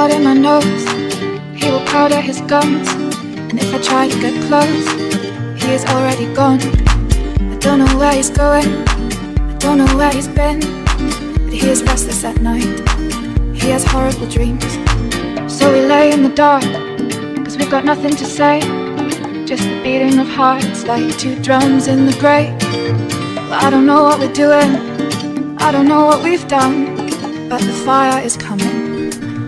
powder my nose, he will powder his gums. And if I try to get close, he is already gone. I don't know where he's going, I don't know where he's been, but he is restless at night, he has horrible dreams. So we lay in the dark, cause we've got nothing to say, just the beating of hearts like two drums in the grey. Well, I don't know what we're doing, I don't know what we've done, but the fire is coming.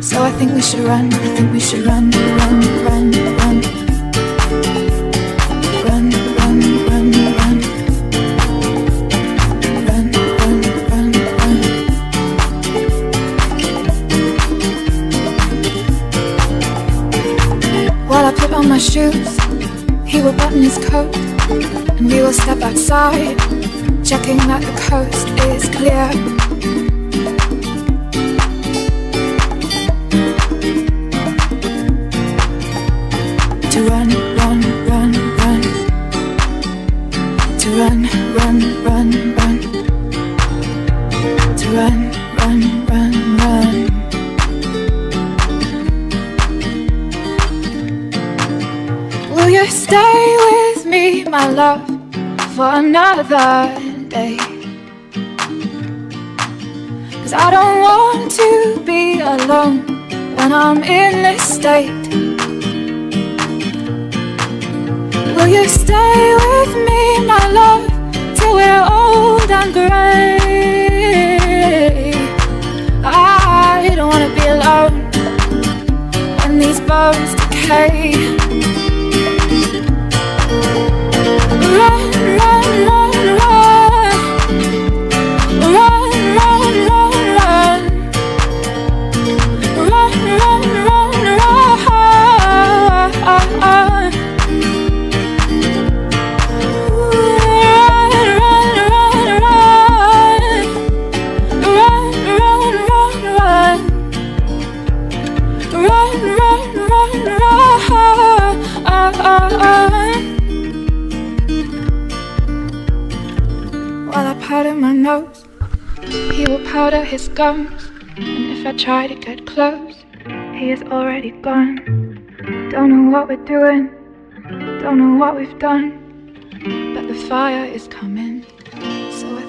So I think we should run, I think we should run, run, run, run. Run, run, run, run. Run, run, run, run. While I put on my shoes, he will button his coat, and we will step outside, checking that the coast is clear. To run, run, run, run. To run, run, run, run. To run, run, run, run. Will you stay with me, my love, for another day? 'Cause I don't want to be alone when I'm in this state. Will you stay with me, my love, till we're old and grey? I don't wanna be alone when these bones decay. Run, run, run, run. Run, run, run, run. Run, run, run, run. While I powder my nose, he will powder his gums. And if I try to get close, he is already gone. Don't know what we're doing, don't know what we've done, but the fire is coming. So I